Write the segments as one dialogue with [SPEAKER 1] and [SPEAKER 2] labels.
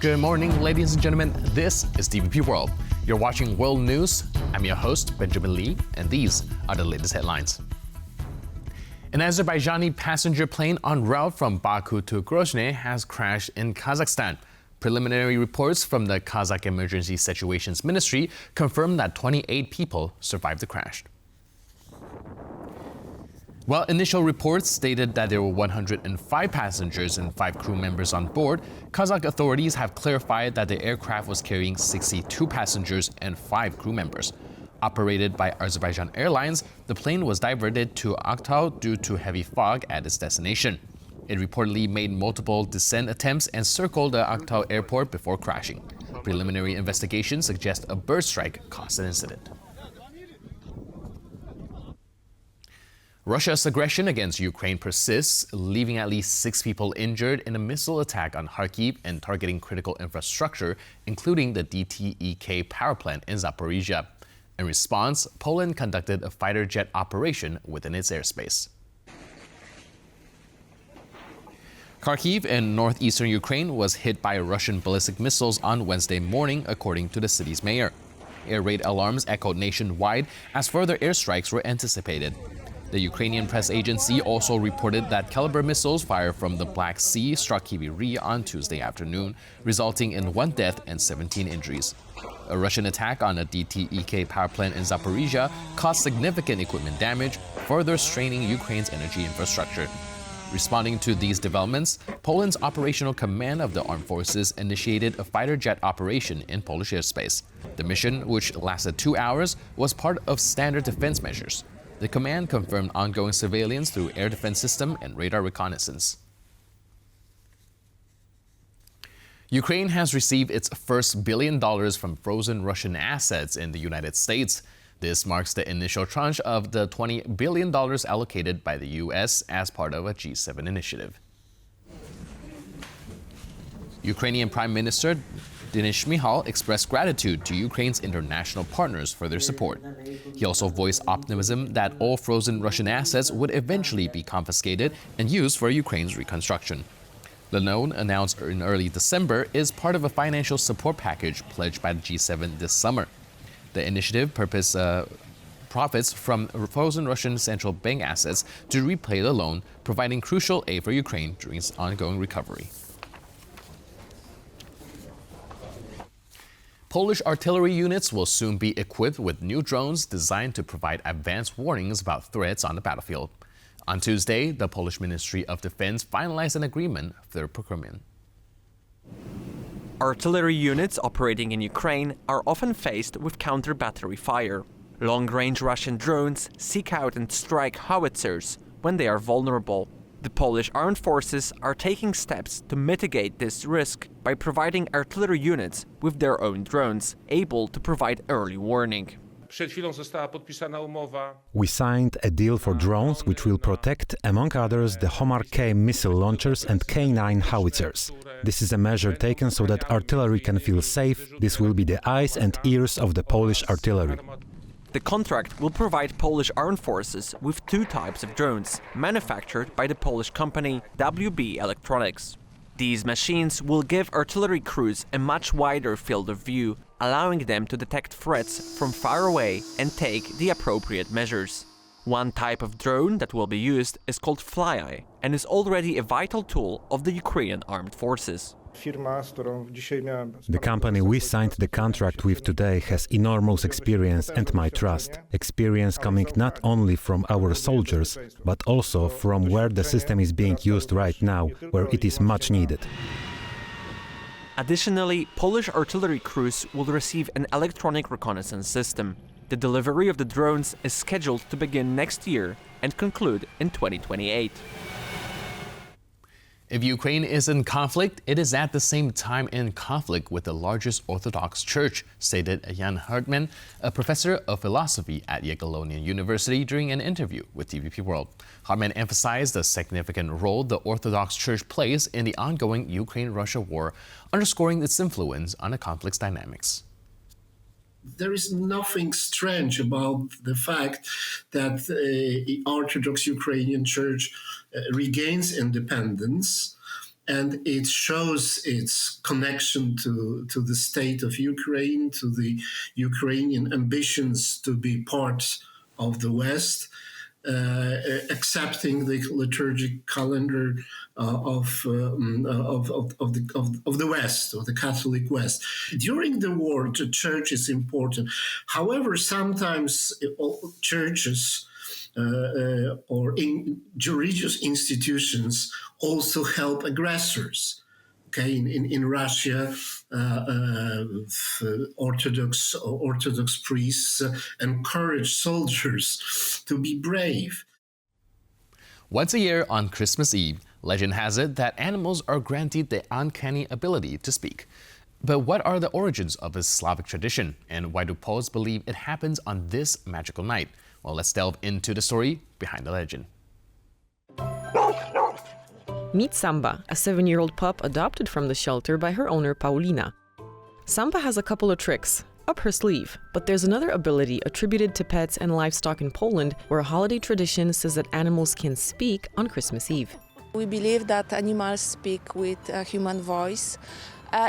[SPEAKER 1] Good morning, ladies and gentlemen. This is DVP World. You're watching World News. I'm your host, Benjamin Lee, and these are the latest headlines. An Azerbaijani passenger plane en route from Baku to Grozny has crashed in Kazakhstan. Preliminary reports from the Kazakh Emergency Situations Ministry confirm that 28 people survived the crash. While initial reports stated that there were 105 passengers and 5 crew members on board, Kazakh authorities have clarified that the aircraft was carrying 62 passengers and 5 crew members. Operated by Azerbaijan Airlines, the plane was diverted to Aktau due to heavy fog at its destination. It reportedly made multiple descent attempts and circled the Aktau airport before crashing. Preliminary investigations suggest a bird strike caused the incident. Russia's aggression against Ukraine persists, leaving at least 6 people injured in a missile attack on Kharkiv and targeting critical infrastructure, including the DTEK power plant in Zaporizhia. In response, Poland conducted a fighter jet operation within its airspace. Kharkiv in northeastern Ukraine was hit by Russian ballistic missiles on Wednesday morning, according to the city's mayor. Air raid alarms echoed nationwide as further airstrikes were anticipated. The Ukrainian press agency also reported that Caliber missiles fired from the Black Sea struck Kryvyi Rih on Tuesday afternoon, resulting in 1 death and 17 injuries. A Russian attack on a DTEK power plant in Zaporizhia caused significant equipment damage, further straining Ukraine's energy infrastructure. Responding to these developments, Poland's operational command of the armed forces initiated a fighter jet operation in Polish airspace. The mission, which lasted 2 hours, was part of standard defense measures. The command confirmed ongoing surveillance through air defense system and radar reconnaissance. Ukraine has received its first $1 billion from frozen Russian assets in the United States. This marks the initial tranche of the $20 billion allocated by the U.S. as part of a G7 initiative. Ukrainian Prime Minister Denis Shmyhal expressed gratitude to Ukraine's international partners for their support. He also voiced optimism that all frozen Russian assets would eventually be confiscated and used for Ukraine's reconstruction. The loan, announced in early December, is part of a financial support package pledged by the G7 this summer. The initiative profits from frozen Russian central bank assets to repay the loan, providing crucial aid for Ukraine during its ongoing recovery. Polish artillery units will soon be equipped with new drones designed to provide advanced warnings about threats on the battlefield. On Tuesday, the Polish Ministry of Defense finalized an agreement for their procurement.
[SPEAKER 2] Artillery units operating in Ukraine are often faced with counter-battery fire. Long-range Russian drones seek out and strike howitzers when they are vulnerable. The Polish armed forces are taking steps to mitigate this risk by providing artillery units with their own drones, able to provide early warning.
[SPEAKER 3] We signed a deal for drones which will protect, among others, the Homar K missile launchers and K9 howitzers. This is a measure taken so that artillery can feel safe. This will be the eyes and ears of the Polish artillery.
[SPEAKER 2] The contract will provide Polish armed forces with 2 types of drones, manufactured by the Polish company WB Electronics. These machines will give artillery crews a much wider field of view, allowing them to detect threats from far away and take the appropriate measures. One type of drone that will be used is called FlyEye and is already a vital tool of the Ukrainian armed forces.
[SPEAKER 3] The company we signed the contract with today has enormous experience and my trust. Experience coming not only from our soldiers, but also from where the system is being used right now, where it is much needed.
[SPEAKER 2] Additionally, Polish artillery crews will receive an electronic reconnaissance system. The delivery of the drones is scheduled to begin next year and conclude in 2028.
[SPEAKER 1] If Ukraine is in conflict, it is at the same time in conflict with the largest Orthodox church, stated Jan Hartman, a professor of philosophy at Jagiellonian University, during an interview with DVP World. Hartman emphasized the significant role the Orthodox Church plays in the ongoing Ukraine-Russia war, underscoring its influence on the conflict's dynamics.
[SPEAKER 4] There is nothing strange about the fact that the Orthodox Ukrainian Church regains independence and it shows its connection to the state of Ukraine, to the Ukrainian ambitions to be part of the West, accepting the liturgic calendar of the West, of the Catholic West. During the war, the church is important. However, sometimes churches or religious institutions also help aggressors. Okay, in Russia, Orthodox priests encourage soldiers to be brave.
[SPEAKER 1] Once a year on Christmas Eve, legend has it that animals are granted the uncanny ability to speak. But what are the origins of this Slavic tradition, and why do Poles believe it happens on this magical night? Well, let's delve into the story behind the legend.
[SPEAKER 5] Meet Samba, a 7-year-old pup adopted from the shelter by her owner Paulina. Samba has a couple of tricks up her sleeve, but there's another ability attributed to pets and livestock in Poland, where a holiday tradition says that animals can speak on Christmas Eve.
[SPEAKER 6] We believe that animals speak with a human voice.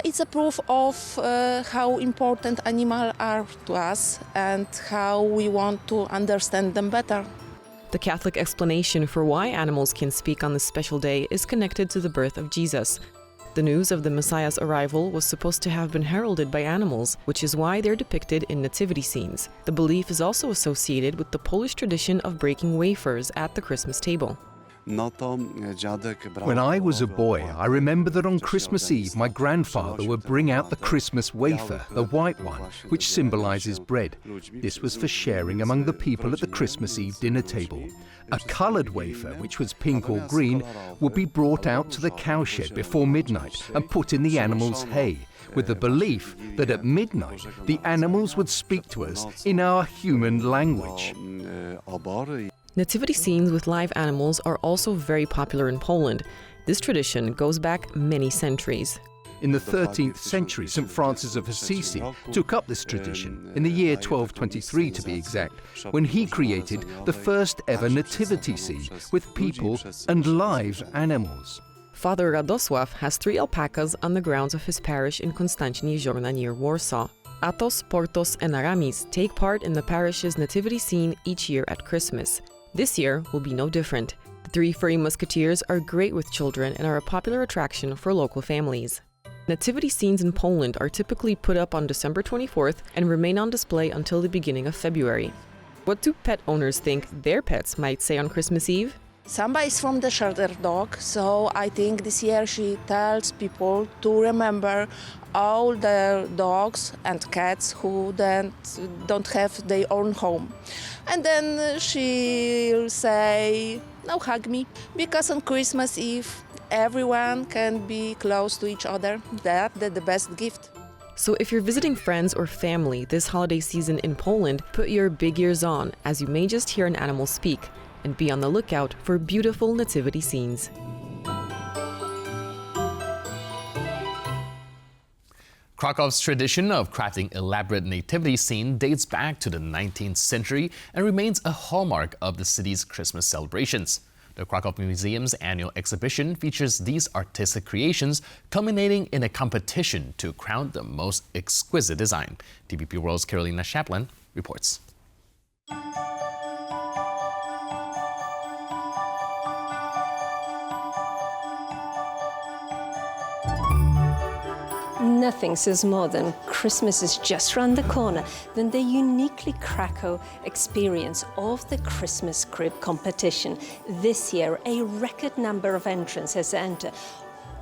[SPEAKER 6] It's a proof of how important animals are to us and how we want to understand them better.
[SPEAKER 5] The Catholic explanation for why animals can speak on this special day is connected to the birth of Jesus. The news of the Messiah's arrival was supposed to have been heralded by animals, which is why they're depicted in nativity scenes. The belief is also associated with the Polish tradition of breaking wafers at the Christmas table.
[SPEAKER 7] When I was a boy, I remember that on Christmas Eve my grandfather would bring out the Christmas wafer, the white one, which symbolizes bread. This was for sharing among the people at the Christmas Eve dinner table. A colored wafer, which was pink or green, would be brought out to the cowshed before midnight and put in the animals' hay, with the belief that at midnight the animals would speak to us in our human language.
[SPEAKER 5] Nativity scenes with live animals are also very popular in Poland. This tradition goes back many centuries.
[SPEAKER 7] In the 13th century, St. Francis of Assisi took up this tradition, in the year 1223 to be exact, when he created the first ever nativity scene with people and live animals.
[SPEAKER 5] Father Radosław has 3 alpacas on the grounds of his parish in Konstancin Jeziorna near Warsaw. Athos, Portos, and Aramis take part in the parish's nativity scene each year at Christmas. This year will be no different. The 3 furry musketeers are great with children and are a popular attraction for local families. Nativity scenes in Poland are typically put up on December 24th and remain on display until the beginning of February. What do pet owners think their pets might say on Christmas Eve?
[SPEAKER 6] Samba is from the shelter dog, so I think this year she tells people to remember all the dogs and cats who then don't have their own home. And then she'll say, "Now hug me," because on Christmas Eve everyone can be close to each other. That's the best gift.
[SPEAKER 5] So if you're visiting friends or family this holiday season in Poland, put your big ears on, as you may just hear an animal speak, and be on the lookout for beautiful nativity scenes.
[SPEAKER 1] Krakow's tradition of crafting elaborate nativity scene dates back to the 19th century and remains a hallmark of the city's Christmas celebrations. The Krakow Museum's annual exhibition features these artistic creations, culminating in a competition to crown the most exquisite design. TVP World's Carolina Chaplin reports.
[SPEAKER 8] Nothing says more than Christmas is just round the corner than the uniquely Krakow experience of the Christmas crib competition. This year, a record number of entrants has entered.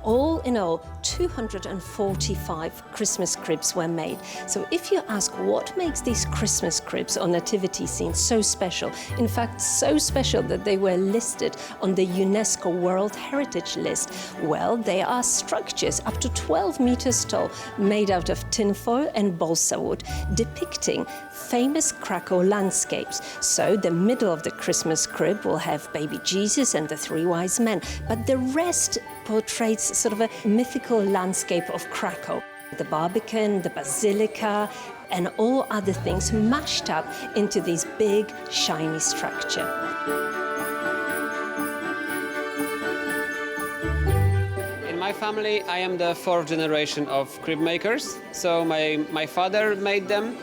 [SPEAKER 8] All in all, 245 Christmas cribs were made. So if you ask what makes these Christmas cribs or nativity scenes so special, in fact so special that they were listed on the UNESCO World Heritage List, well, they are structures up to 12 meters tall, made out of tinfoil and balsa wood, depicting famous Krakow landscapes. So the middle of the Christmas crib will have baby Jesus and the 3 wise men, but the rest portrays sort of a mythical landscape of Krakow. The Barbican, the Basilica, and all other things mashed up into this big, shiny structure.
[SPEAKER 9] In my my family, I am the fourth generation of crib makers. So my father made them,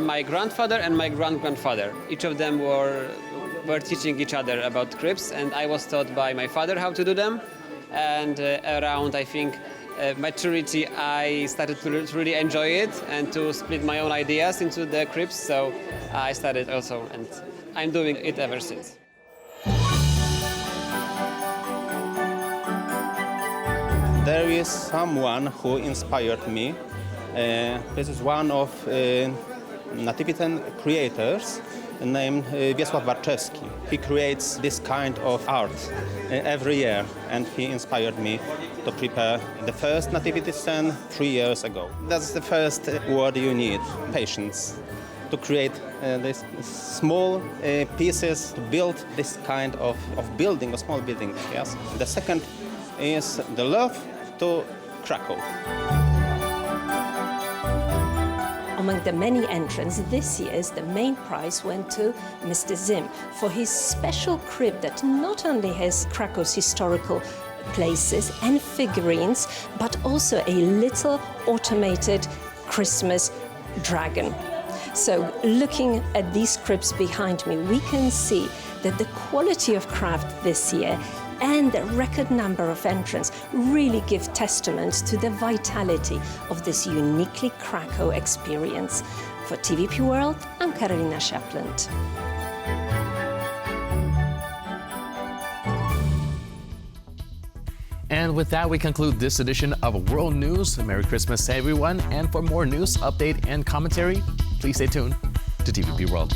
[SPEAKER 9] my grandfather and my grandfather. Each of them were teaching each other about cribs, and I was taught by my father how to do them. And around, I think, maturity, I started to really enjoy it and to split my own ideas into the cribs. So I started also, and I'm doing it ever since.
[SPEAKER 10] There is someone who inspired me. This is one of Nativitan creators named Wiesław Warczewski. He creates this kind of art every year, and he inspired me to prepare the first nativity scene 3 years ago. That's the first word you need, patience, to create these small pieces, to build this kind of building, a small building, yes. The second is the love to Krakow.
[SPEAKER 8] Among the many entrants this year, the main prize went to Mr. Zim for his special crib that not only has Krakow's historical places and figurines, but also a little automated Christmas dragon. So looking at these cribs behind me, we can see that the quality of craft this year and the record number of entrants really give testament to the vitality of this uniquely Krakow experience. For TVP World, I'm Karolina Szapland.
[SPEAKER 1] And with that, we conclude this edition of World News. Merry Christmas to everyone. And for more news, update, and commentary, please stay tuned to TVP World.